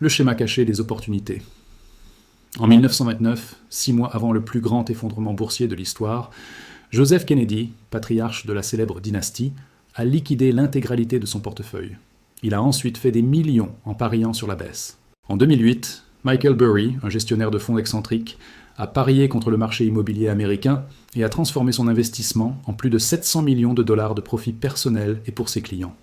Le schéma caché des opportunités. En 1929, 6 mois avant le plus grand effondrement boursier de l'histoire, Joseph Kennedy, patriarche de la célèbre dynastie, a liquidé l'intégralité de son portefeuille. Il a ensuite fait des millions en pariant sur la baisse. En 2008, Michael Burry, un gestionnaire de fonds excentriques, a parié contre le marché immobilier américain et a transformé son investissement en plus de 700 millions de dollars de profits personnels et pour ses clients.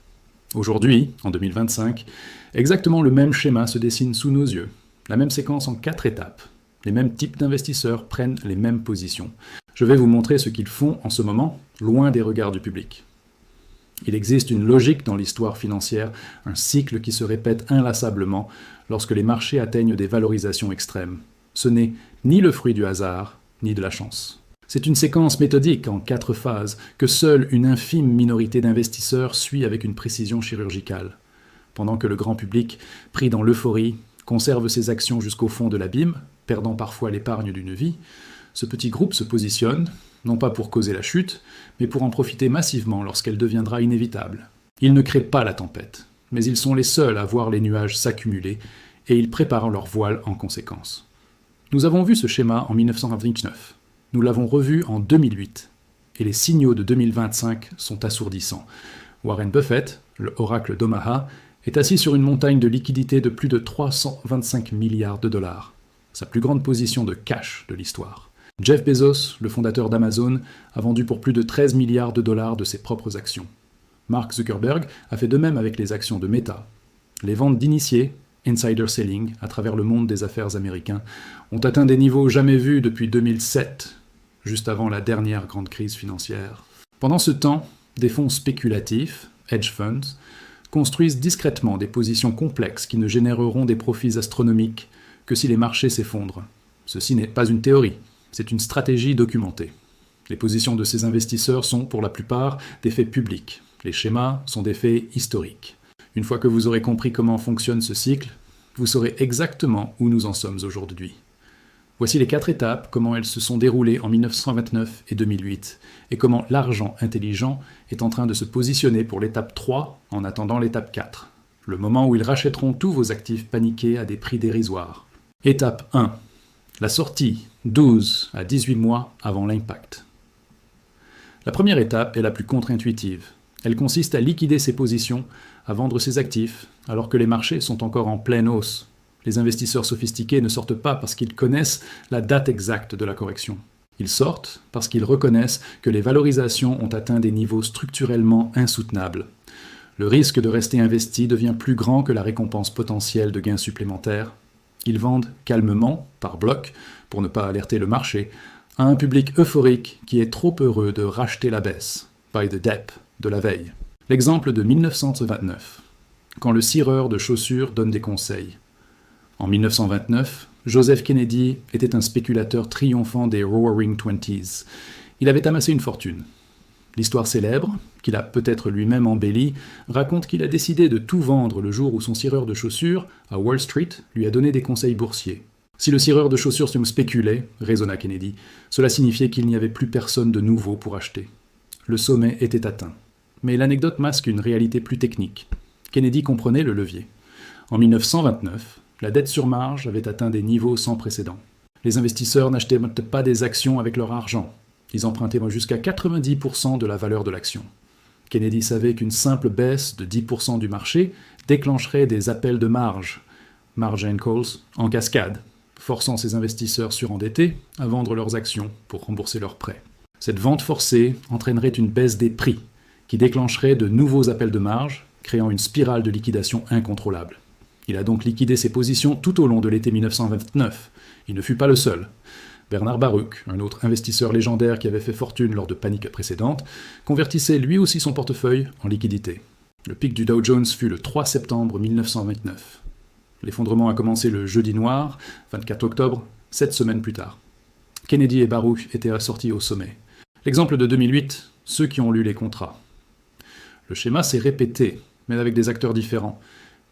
Aujourd'hui, en 2025, exactement le même schéma se dessine sous nos yeux. La même séquence en 4 étapes. Les mêmes types d'investisseurs prennent les mêmes positions. Je vais vous montrer ce qu'ils font en ce moment, loin des regards du public. Il existe une logique dans l'histoire financière, un cycle qui se répète inlassablement lorsque les marchés atteignent des valorisations extrêmes. Ce n'est ni le fruit du hasard, ni de la chance. C'est une séquence méthodique en 4 phases que seule une infime minorité d'investisseurs suit avec une précision chirurgicale. Pendant que le grand public, pris dans l'euphorie, conserve ses actions jusqu'au fond de l'abîme, perdant parfois l'épargne d'une vie, ce petit groupe se positionne, non pas pour causer la chute, mais pour en profiter massivement lorsqu'elle deviendra inévitable. Ils ne créent pas la tempête, mais ils sont les seuls à voir les nuages s'accumuler, et ils préparent leur voile en conséquence. Nous avons vu ce schéma en 1929, nous l'avons revu en 2008, et les signaux de 2025 sont assourdissants. Warren Buffett, le oracle d'Omaha, est assis sur une montagne de liquidités de plus de 325 milliards de dollars, sa plus grande position de cash de l'histoire. Jeff Bezos, le fondateur d'Amazon, a vendu pour plus de 13 milliards de dollars de ses propres actions. Mark Zuckerberg a fait de même avec les actions de Meta. Les ventes d'initiés, insider selling, à travers le monde des affaires américains, ont atteint des niveaux jamais vus depuis 2007, juste avant la dernière grande crise financière. Pendant ce temps, des fonds spéculatifs, hedge funds, construisent discrètement des positions complexes qui ne généreront des profits astronomiques que si les marchés s'effondrent. Ceci n'est pas une théorie, c'est une stratégie documentée. Les positions de ces investisseurs sont, pour la plupart, des faits publics. Les schémas sont des faits historiques. Une fois que vous aurez compris comment fonctionne ce cycle, vous saurez exactement où nous en sommes aujourd'hui. Voici les 4 étapes, comment elles se sont déroulées en 1929 et 2008, et comment l'argent intelligent est en train de se positionner pour l'étape 3 en attendant l'étape 4, le moment où ils rachèteront tous vos actifs paniqués à des prix dérisoires. Étape 1. La sortie 12 à 18 mois avant l'impact. La première étape est la plus contre-intuitive. Elle consiste à liquider ses positions, à vendre ses actifs, alors que les marchés sont encore en pleine hausse. Les investisseurs sophistiqués ne sortent pas parce qu'ils connaissent la date exacte de la correction. Ils sortent parce qu'ils reconnaissent que les valorisations ont atteint des niveaux structurellement insoutenables. Le risque de rester investi devient plus grand que la récompense potentielle de gains supplémentaires. Ils vendent calmement, par bloc, pour ne pas alerter le marché, à un public euphorique qui est trop heureux de racheter la baisse, by the dip, de la veille. L'exemple de 1929, quand le cireur de chaussures donne des conseils. En 1929, Joseph Kennedy était un spéculateur triomphant des Roaring Twenties. Il avait amassé une fortune. L'histoire célèbre, qu'il a peut-être lui-même embellie, raconte qu'il a décidé de tout vendre le jour où son cireur de chaussures, à Wall Street, lui a donné des conseils boursiers. Si le cireur de chaussures se spéculait, raisonna Kennedy, cela signifiait qu'il n'y avait plus personne de nouveau pour acheter. Le sommet était atteint. Mais l'anecdote masque une réalité plus technique. Kennedy comprenait le levier. En 1929, la dette sur marge avait atteint des niveaux sans précédent. Les investisseurs n'achetaient pas des actions avec leur argent. Ils empruntaient jusqu'à 90% de la valeur de l'action. Kennedy savait qu'une simple baisse de 10% du marché déclencherait des appels de marge, margin calls, en cascade, forçant ces investisseurs surendettés à vendre leurs actions pour rembourser leurs prêts. Cette vente forcée entraînerait une baisse des prix, qui déclencherait de nouveaux appels de marge, créant une spirale de liquidation incontrôlable. Il a donc liquidé ses positions tout au long de l'été 1929. Il ne fut pas le seul. Bernard Baruch, un autre investisseur légendaire qui avait fait fortune lors de paniques précédentes, convertissait lui aussi son portefeuille en liquidité. Le pic du Dow Jones fut le 3 septembre 1929. L'effondrement a commencé le jeudi noir, 24 octobre, 7 semaines plus tard. Kennedy et Baruch étaient assortis au sommet. L'exemple de 2008, ceux qui ont lu les contrats. Le schéma s'est répété, mais avec des acteurs différents.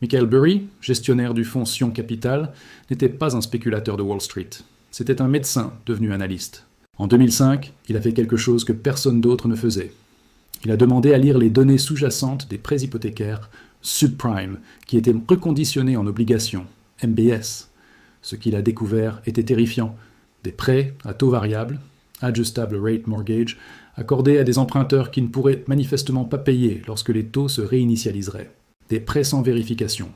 Michael Burry, gestionnaire du fonds Sion Capital, n'était pas un spéculateur de Wall Street. C'était un médecin devenu analyste. En 2005, il a fait quelque chose que personne d'autre ne faisait. Il a demandé à lire les données sous-jacentes des prêts hypothécaires subprime, qui étaient reconditionnés en obligations, MBS. Ce qu'il a découvert était terrifiant. Des prêts à taux variable, Adjustable Rate Mortgage, accordés à des emprunteurs qui ne pourraient manifestement pas payer lorsque les taux se réinitialiseraient. Des prêts sans vérification,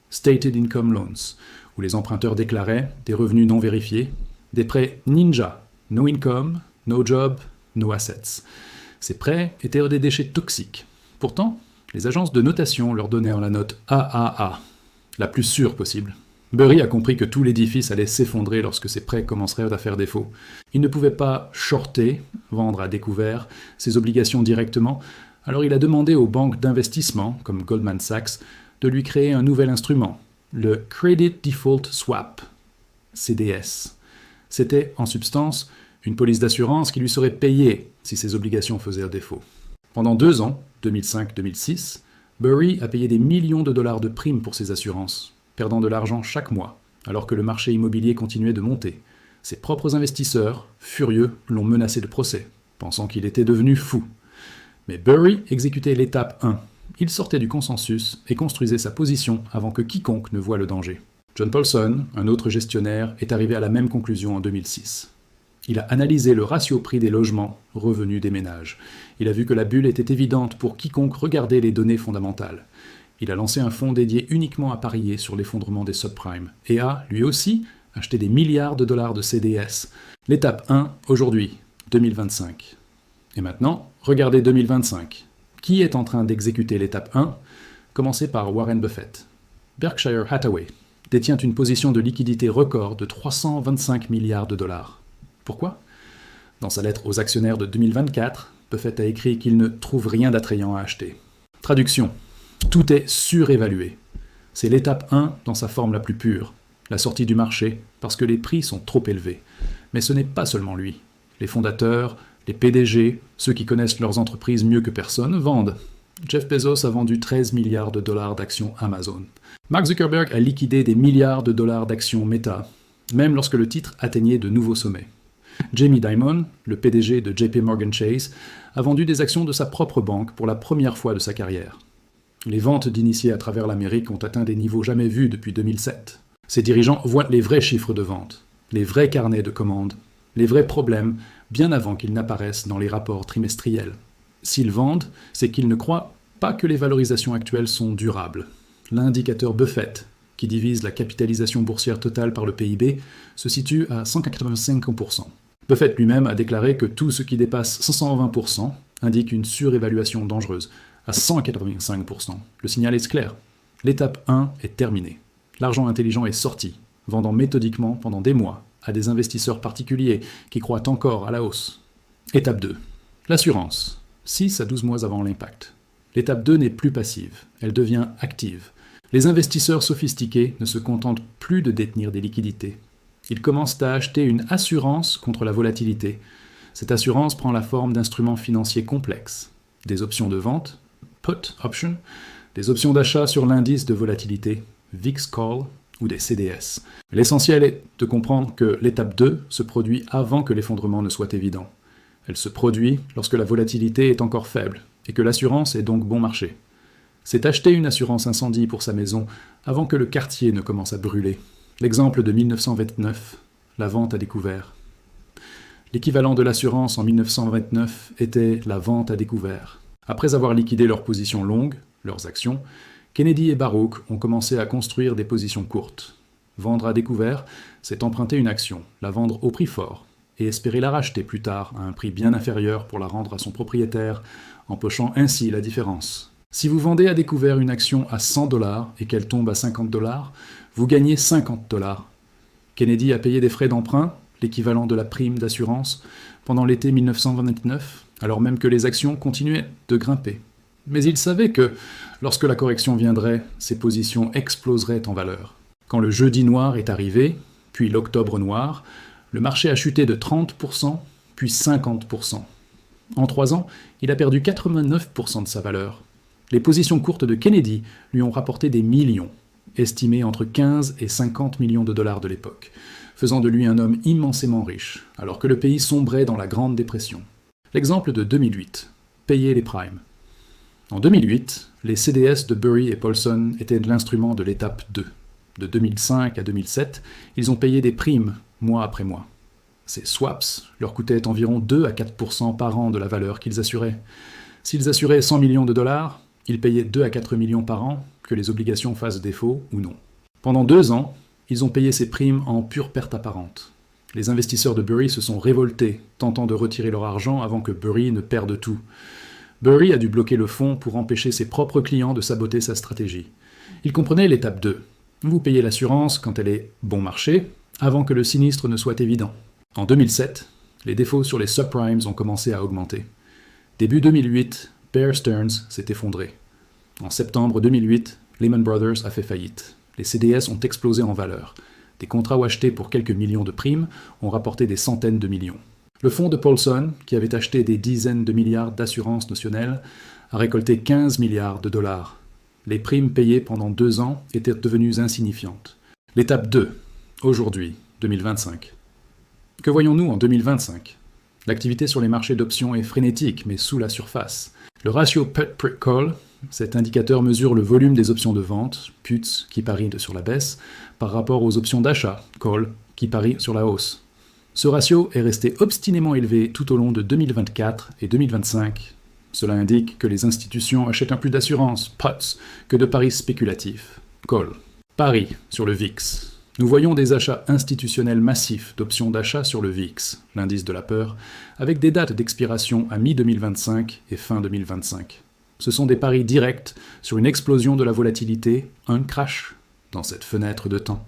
Stated Income Loans, où les emprunteurs déclaraient des revenus non vérifiés. Des prêts ninja, No Income, No Job, No Assets. Ces prêts étaient des déchets toxiques. Pourtant, les agences de notation leur donnèrent la note AAA, la plus sûre possible. Burry a compris que tout l'édifice allait s'effondrer lorsque ses prêts commenceraient à faire défaut. Il ne pouvait pas shorter, vendre à découvert, ses obligations directement, alors il a demandé aux banques d'investissement, comme Goldman Sachs, de lui créer un nouvel instrument, le Credit Default Swap, CDS. C'était, en substance, une police d'assurance qui lui serait payée si ses obligations faisaient défaut. Pendant 2 ans, 2005-2006, Burry a payé des millions de dollars de primes pour ses assurances, perdant de l'argent chaque mois, alors que le marché immobilier continuait de monter. Ses propres investisseurs, furieux, l'ont menacé de procès, pensant qu'il était devenu fou. Mais Burry exécutait l'étape 1. Il sortait du consensus et construisait sa position avant que quiconque ne voie le danger. John Paulson, un autre gestionnaire, est arrivé à la même conclusion en 2006. Il a analysé le ratio prix des logements, revenus des ménages. Il a vu que la bulle était évidente pour quiconque regardait les données fondamentales. Il a lancé un fonds dédié uniquement à parier sur l'effondrement des subprimes et a, lui aussi, acheté des milliards de dollars de CDS. L'étape 1, aujourd'hui, 2025. Et maintenant, regardez 2025. Qui est en train d'exécuter l'étape 1 ? Commencez par Warren Buffett. Berkshire Hathaway détient une position de liquidité record de 325 milliards de dollars. Pourquoi ? Dans sa lettre aux actionnaires de 2024, Buffett a écrit qu'il ne trouve rien d'attrayant à acheter. Traduction. Tout est surévalué. C'est l'étape 1 dans sa forme la plus pure, la sortie du marché, parce que les prix sont trop élevés. Mais ce n'est pas seulement lui. Les fondateurs, les PDG, ceux qui connaissent leurs entreprises mieux que personne, vendent. Jeff Bezos a vendu 13 milliards de dollars d'actions Amazon. Mark Zuckerberg a liquidé des milliards de dollars d'actions Meta, même lorsque le titre atteignait de nouveaux sommets. Jamie Dimon, le PDG de JP Morgan Chase, a vendu des actions de sa propre banque pour la première fois de sa carrière. Les ventes d'initiés à travers l'Amérique ont atteint des niveaux jamais vus depuis 2007. Ces dirigeants voient les vrais chiffres de vente, les vrais carnets de commandes, les vrais problèmes, bien avant qu'ils n'apparaissent dans les rapports trimestriels. S'ils vendent, c'est qu'ils ne croient pas que les valorisations actuelles sont durables. L'indicateur Buffett, qui divise la capitalisation boursière totale par le PIB, se situe à 185%. Buffett lui-même a déclaré que tout ce qui dépasse 520% indique une surévaluation dangereuse, à 185%. Le signal est clair. L'étape 1 est terminée. L'argent intelligent est sorti, vendant méthodiquement pendant des mois à des investisseurs particuliers qui croient encore à la hausse. Étape 2. L'assurance, 6 à 12 mois avant l'impact. L'étape 2 n'est plus passive, elle devient active. Les investisseurs sophistiqués ne se contentent plus de détenir des liquidités. Ils commencent à acheter une assurance contre la volatilité. Cette assurance prend la forme d'instruments financiers complexes, des options de vente, put option, des options d'achat sur l'indice de volatilité, VIX Call, ou des CDS. L'essentiel est de comprendre que l'étape 2 se produit avant que l'effondrement ne soit évident. Elle se produit lorsque la volatilité est encore faible et que l'assurance est donc bon marché. C'est acheter une assurance incendie pour sa maison avant que le quartier ne commence à brûler. L'exemple de 1929, la vente à découvert. L'équivalent de l'assurance en 1929 était la vente à découvert. Après avoir liquidé leurs positions longues, leurs actions, Kennedy et Baruch ont commencé à construire des positions courtes. Vendre à découvert, c'est emprunter une action, la vendre au prix fort, et espérer la racheter plus tard à un prix bien inférieur pour la rendre à son propriétaire, empochant ainsi la différence. Si vous vendez à découvert une action à 100 $ et qu'elle tombe à 50 $, vous gagnez 50 $. Kennedy a payé des frais d'emprunt, l'équivalent de la prime d'assurance, pendant l'été 1929, alors même que les actions continuaient de grimper. Mais il savait que, lorsque la correction viendrait, ses positions exploseraient en valeur. Quand le jeudi noir est arrivé, puis l'octobre noir, le marché a chuté de 30%, puis 50%. En 3 ans, il a perdu 89% de sa valeur. Les positions courtes de Kennedy lui ont rapporté des millions, estimés entre 15 et 50 millions de dollars de l'époque, faisant de lui un homme immensément riche, alors que le pays sombrait dans la Grande Dépression. L'exemple de 2008, payer les primes. En 2008, les CDS de Burry et Paulson étaient l'instrument de l'étape 2. De 2005 à 2007, ils ont payé des primes mois après mois. Ces swaps leur coûtaient environ 2 à 4% par an de la valeur qu'ils assuraient. S'ils assuraient 100 millions de dollars, ils payaient 2 à 4 millions par an, que les obligations fassent défaut ou non. Pendant 2 ans, ils ont payé ces primes en pure perte apparente. Les investisseurs de Burry se sont révoltés, tentant de retirer leur argent avant que Burry ne perde tout. Burry a dû bloquer le fonds pour empêcher ses propres clients de saboter sa stratégie. Il comprenait l'étape 2. Vous payez l'assurance quand elle est bon marché, avant que le sinistre ne soit évident. En 2007, les défauts sur les subprimes ont commencé à augmenter. Début 2008, Bear Stearns s'est effondré. En septembre 2008, Lehman Brothers a fait faillite. Les CDS ont explosé en valeur. Des contrats achetés pour quelques millions de primes ont rapporté des centaines de millions. Le fonds de Paulson, qui avait acheté des dizaines de milliards d'assurances notionnelles, a récolté 15 milliards de dollars. Les primes payées pendant 2 ans étaient devenues insignifiantes. L'étape 2, aujourd'hui, 2025. Que voyons-nous en 2025 ? L'activité sur les marchés d'options est frénétique, mais sous la surface. Le ratio put-call, cet indicateur mesure le volume des options de vente, puts, qui parient sur la baisse, par rapport aux options d'achat, call, qui parient sur la hausse. Ce ratio est resté obstinément élevé tout au long de 2024 et 2025. Cela indique que les institutions achètent un plus d'assurance, puts, que de paris spéculatifs, call. Paris sur le VIX. Nous voyons des achats institutionnels massifs d'options d'achat sur le VIX, l'indice de la peur, avec des dates d'expiration à mi-2025 et fin 2025. Ce sont des paris directs sur une explosion de la volatilité, un crash, dans cette fenêtre de temps.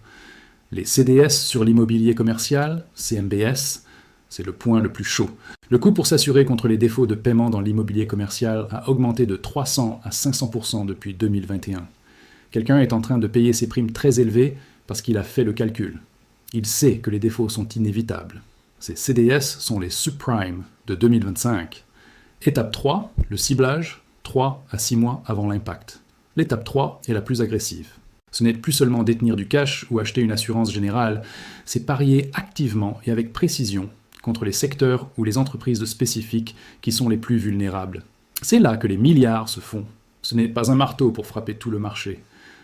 Les CDS sur l'immobilier commercial, CMBS, c'est le point le plus chaud. Le coût pour s'assurer contre les défauts de paiement dans l'immobilier commercial a augmenté de 300 à 500% depuis 2021. Quelqu'un est en train de payer ses primes très élevées parce qu'il a fait le calcul. Il sait que les défauts sont inévitables. Ces CDS sont les subprimes de 2025. Étape 3, le ciblage, 3 à 6 mois avant l'impact. L'étape 3 est la plus agressive. Ce n'est plus seulement détenir du cash ou acheter une assurance générale, c'est parier activement et avec précision contre les secteurs ou les entreprises spécifiques qui sont les plus vulnérables. C'est là que les milliards se font. Ce n'est pas un marteau pour frapper tout le marché.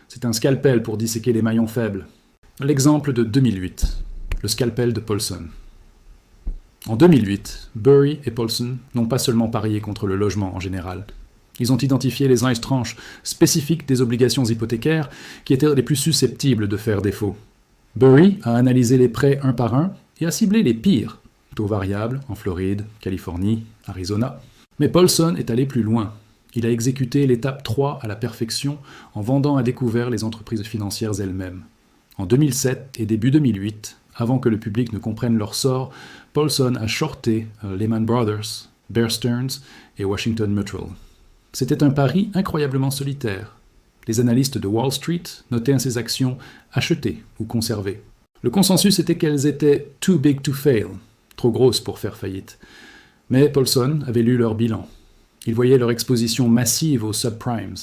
C'est un scalpel pour disséquer les maillons faibles. L'exemple de 2008, le scalpel de Paulson. En 2008, Burry et Paulson n'ont pas seulement parié contre le logement en général. Ils ont identifié les 11 tranches spécifiques des obligations hypothécaires qui étaient les plus susceptibles de faire défaut. Burry a analysé les prêts un par un et a ciblé les pires, taux variables en Floride, Californie, Arizona. Mais Paulson est allé plus loin. Il a exécuté l'étape 3 à la perfection en vendant à découvert les entreprises financières elles-mêmes. En 2007 et début 2008, avant que le public ne comprenne leur sort, Paulson a shorté Lehman Brothers, Bear Stearns et Washington Mutual. C'était un pari incroyablement solitaire. Les analystes de Wall Street notaient ces actions achetées ou conservées. Le consensus était qu'elles étaient « too big to fail », trop grosses pour faire faillite. Mais Paulson avait lu leur bilan. Il voyait leur exposition massive aux subprimes.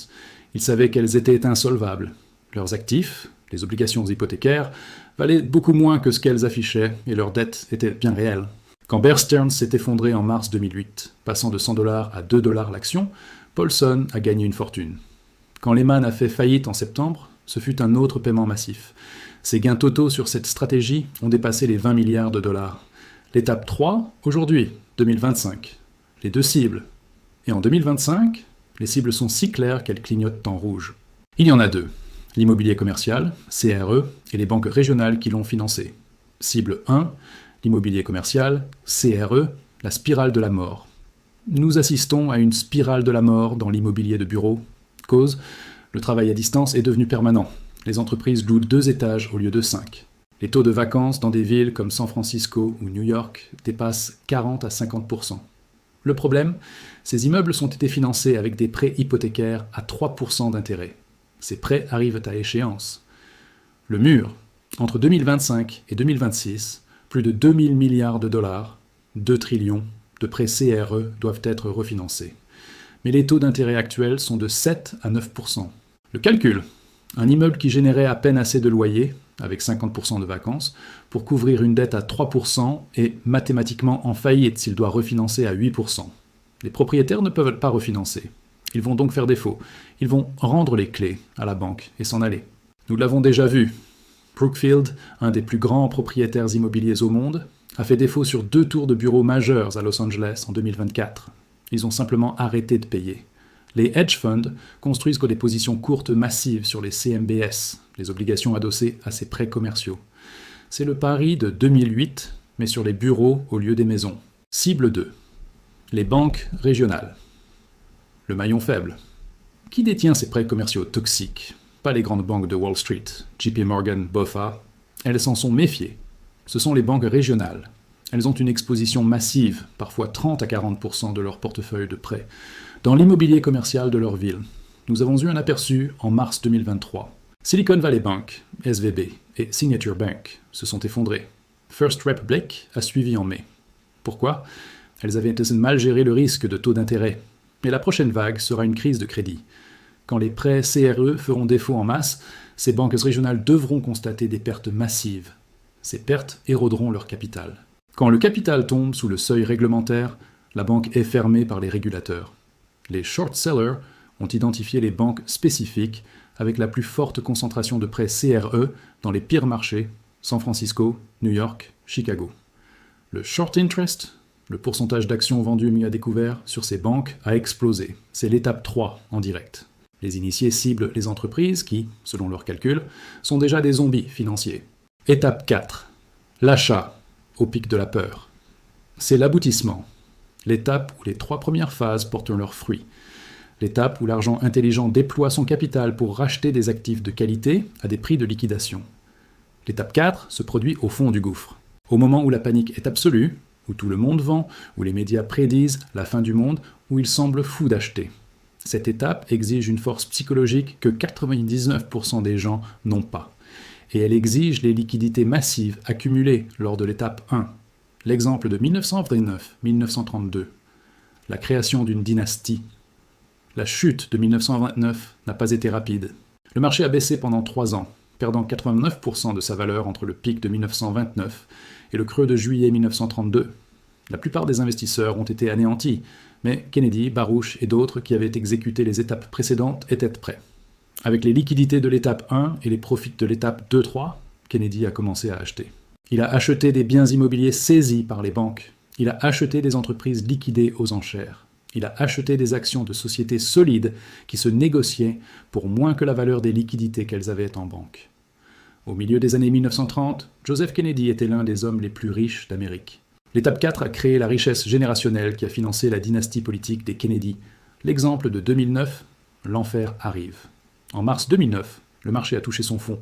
Il savait qu'elles étaient insolvables. Leurs actifs, les obligations hypothécaires, valaient beaucoup moins que ce qu'elles affichaient et leurs dettes étaient bien réelles. Quand Bear Stearns s'est effondré en mars 2008, passant de $100 à $2 l'action, Paulson a gagné une fortune. Quand Lehman a fait faillite en septembre, ce fut un autre paiement massif. Ses gains totaux sur cette stratégie ont dépassé les 20 milliards de dollars. L'étape 3, aujourd'hui, 2025. Les deux cibles. Et en 2025, les cibles sont si claires qu'elles clignotent en rouge. Il y en a deux. L'immobilier commercial, CRE, et les banques régionales qui l'ont financé. Cible 1, l'immobilier commercial, CRE, la spirale de la mort. Nous assistons à une spirale de la mort dans l'immobilier de bureau. Cause, le travail à distance est devenu permanent. Les entreprises louent 2 étages au lieu de 5. Les taux de vacances dans des villes comme San Francisco ou New York dépassent 40 à 50%. Le problème, ces immeubles ont été financés avec des prêts hypothécaires à 3% d'intérêt. Ces prêts arrivent à échéance. Le mur, entre 2025 et 2026, plus de 2000 milliards de dollars, 2 trillions, de prêts CRE doivent être refinancés. Mais les taux d'intérêt actuels sont de 7 à 9%. Le calcul, un immeuble qui générait à peine assez de loyer, avec 50% de vacances, pour couvrir une dette à 3% est mathématiquement en faillite s'il doit refinancer à 8%. Les propriétaires ne peuvent pas refinancer. Ils vont donc faire défaut. Ils vont rendre les clés à la banque et s'en aller. Nous l'avons déjà vu. Brookfield, un des plus grands propriétaires immobiliers au monde, a fait défaut sur 2 tours de bureaux majeurs à Los Angeles en 2024. Ils ont simplement arrêté de payer. Les hedge funds construisent des positions courtes massives sur les CMBS, les obligations adossées à ces prêts commerciaux. C'est le pari de 2008, mais sur les bureaux au lieu des maisons. Cible 2. Les banques régionales. Le maillon faible. Qui détient ces prêts commerciaux toxiques? Pas les grandes banques de Wall Street, JP Morgan, BofA. Elles s'en sont méfiées. Ce sont les banques régionales. Elles ont une exposition massive, parfois 30 à 40% de leur portefeuille de prêts, dans l'immobilier commercial de leur ville. Nous avons eu un aperçu en mars 2023. Silicon Valley Bank, SVB et Signature Bank se sont effondrés. First Republic a suivi en mai. Pourquoi? Elles avaient mal géré le risque de taux d'intérêt. Mais la prochaine vague sera une crise de crédit. Quand les prêts CRE feront défaut en masse, ces banques régionales devront constater des pertes massives. Ces pertes éroderont leur capital. Quand le capital tombe sous le seuil réglementaire, la banque est fermée par les régulateurs. Les short sellers ont identifié les banques spécifiques avec la plus forte concentration de prêts CRE dans les pires marchés, San Francisco, New York, Chicago. Le short interest, le pourcentage d'actions vendues mis à découvert sur ces banques, a explosé. C'est l'étape 3 en direct. Les initiés ciblent les entreprises qui, selon leurs calculs, sont déjà des zombies financiers. Étape 4. L'achat, au pic de la peur. C'est l'aboutissement. L'étape où les 3 premières phases portent leurs fruits. L'étape où l'argent intelligent déploie son capital pour racheter des actifs de qualité à des prix de liquidation. L'étape 4 se produit au fond du gouffre. Au moment où la panique est absolue, où tout le monde vend, où les médias prédisent la fin du monde, où il semble fou d'acheter. Cette étape exige une force psychologique que 99% des gens n'ont pas. Et elle exige les liquidités massives accumulées lors de l'étape 1. L'exemple de 1929-1932. La création d'une dynastie. La chute de 1929 n'a pas été rapide. Le marché a baissé pendant 3 ans, perdant 89% de sa valeur entre le pic de 1929 et le creux de juillet 1932. La plupart des investisseurs ont été anéantis, mais Kennedy, Baruch et d'autres qui avaient exécuté les étapes précédentes étaient prêts. Avec les liquidités de l'étape 1 et les profits de l'étape 2-3, Kennedy a commencé à acheter. Il a acheté des biens immobiliers saisis par les banques. Il a acheté des entreprises liquidées aux enchères. Il a acheté des actions de sociétés solides qui se négociaient pour moins que la valeur des liquidités qu'elles avaient en banque. Au milieu des années 1930, Joseph Kennedy était l'un des hommes les plus riches d'Amérique. L'étape 4 a créé la richesse générationnelle qui a financé la dynastie politique des Kennedy. L'exemple de 2009, l'enfer arrive. En mars 2009, le marché a touché son fond.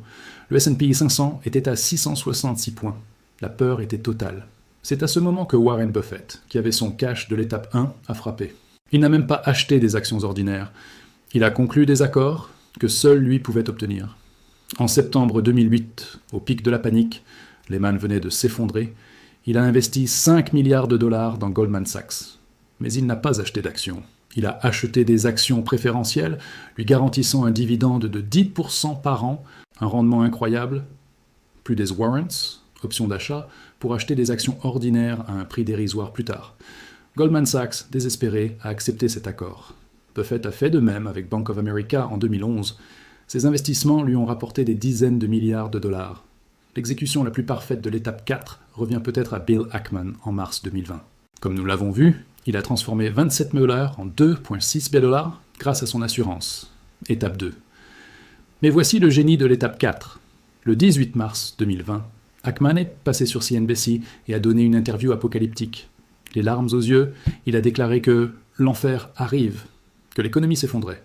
Le S&P 500 était à 666 points. La peur était totale. C'est à ce moment que Warren Buffett, qui avait son cash de l'étape 1, a frappé. Il n'a même pas acheté des actions ordinaires. Il a conclu des accords que seul lui pouvait obtenir. En septembre 2008, au pic de la panique, Lehman venait de s'effondrer, il a investi 5 milliards de dollars dans Goldman Sachs. Mais il n'a pas acheté d'actions. Il a acheté des actions préférentielles, lui garantissant un dividende de 10% par an, un rendement incroyable, plus des warrants, options d'achat, pour acheter des actions ordinaires à un prix dérisoire plus tard. Goldman Sachs, désespéré, a accepté cet accord. Buffett a fait de même avec Bank of America en 2011. Ses investissements lui ont rapporté des dizaines de milliards de dollars. L'exécution la plus parfaite de l'étape 4 revient peut-être à Bill Ackman en mars 2020. Comme nous l'avons vu, il a transformé 27 $ en 2,6 $, grâce à son assurance. Étape 2. Mais voici le génie de l'étape 4. Le 18 mars 2020, Ackman est passé sur CNBC et a donné une interview apocalyptique. Les larmes aux yeux, il a déclaré que l'enfer arrive, que l'économie s'effondrait.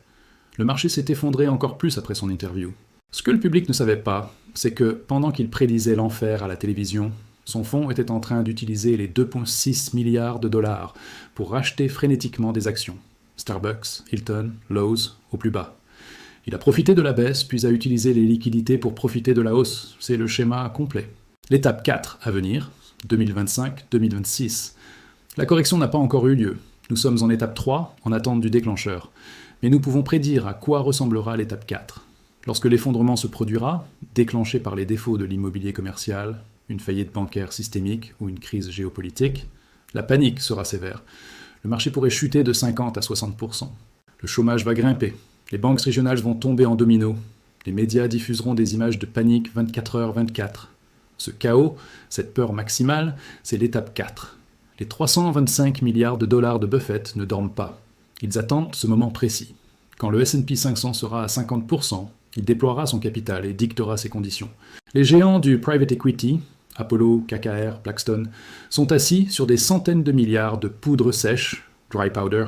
Le marché s'est effondré encore plus après son interview. Ce que le public ne savait pas, c'est que pendant qu'il prédisait l'enfer à la télévision, son fonds était en train d'utiliser les 2,6 milliards de dollars pour racheter frénétiquement des actions. Starbucks, Hilton, Lowe's, au plus bas. Il a profité de la baisse, puis a utilisé les liquidités pour profiter de la hausse. C'est le schéma complet. L'étape 4 à venir, 2025-2026. La correction n'a pas encore eu lieu. Nous sommes en étape 3, en attente du déclencheur. Mais nous pouvons prédire à quoi ressemblera l'étape 4. Lorsque l'effondrement se produira, déclenché par les défauts de l'immobilier commercial, une faillite bancaire systémique ou une crise géopolitique, la panique sera sévère. Le marché pourrait chuter de 50 à 60%. Le chômage va grimper. Les banques régionales vont tomber en domino. Les médias diffuseront des images de panique 24h/24. Ce chaos, cette peur maximale, c'est l'étape 4. Les 325 milliards de dollars de Buffett ne dorment pas. Ils attendent ce moment précis. Quand le S&P 500 sera à 50%, il déploiera son capital et dictera ses conditions. Les géants du private equity, Apollo, KKR, Blackstone, sont assis sur des centaines de milliards de poudre sèche, dry powder,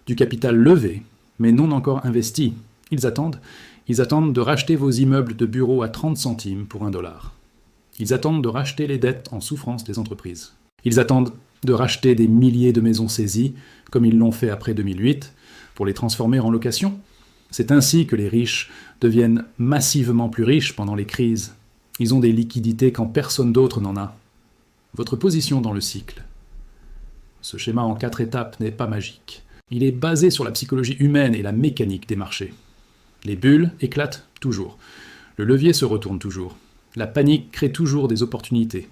du capital levé, mais non encore investi. Ils attendent de racheter vos immeubles de bureau à 30 centimes pour $1. Ils attendent de racheter les dettes en souffrance des entreprises. Ils attendent de racheter des milliers de maisons saisies, comme ils l'ont fait après 2008, pour les transformer en location. C'est ainsi que les riches deviennent massivement plus riches pendant les crises. Ils ont des liquidités quand personne d'autre n'en a. Votre position dans le cycle. Ce schéma en 4 étapes n'est pas magique. Il est basé sur la psychologie humaine et la mécanique des marchés. Les bulles éclatent toujours. Le levier se retourne toujours. La panique crée toujours des opportunités.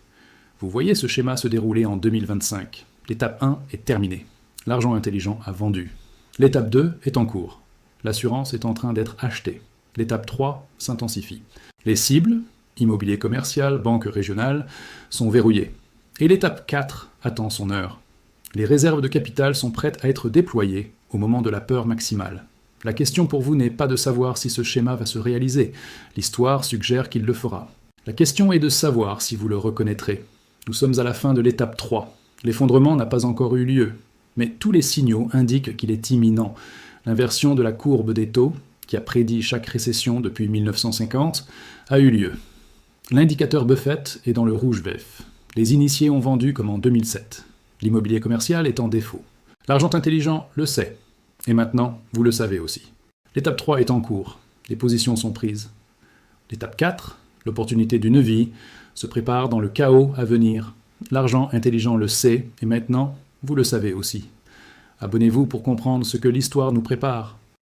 Vous voyez ce schéma se dérouler en 2025. L'étape 1 est terminée. L'argent intelligent a vendu. L'étape 2 est en cours. L'assurance est en train d'être achetée. L'étape 3 s'intensifie. Les cibles, immobilier commercial, banque régionale, sont verrouillées. Et l'étape 4 attend son heure. Les réserves de capital sont prêtes à être déployées au moment de la peur maximale. La question pour vous n'est pas de savoir si ce schéma va se réaliser. L'histoire suggère qu'il le fera. La question est de savoir si vous le reconnaîtrez. Nous sommes à la fin de l'étape 3. L'effondrement n'a pas encore eu lieu, mais tous les signaux indiquent qu'il est imminent. L'inversion de la courbe des taux, qui a prédit chaque récession depuis 1950, a eu lieu. L'indicateur Buffett est dans le rouge vif. Les initiés ont vendu comme en 2007. L'immobilier commercial est en défaut. L'argent intelligent le sait. Et maintenant, vous le savez aussi. L'étape 3 est en cours. Les positions sont prises. L'étape 4, l'opportunité d'une vie, se prépare dans le chaos à venir. L'argent intelligent le sait, et maintenant, vous le savez aussi. Abonnez-vous pour comprendre ce que l'histoire nous prépare.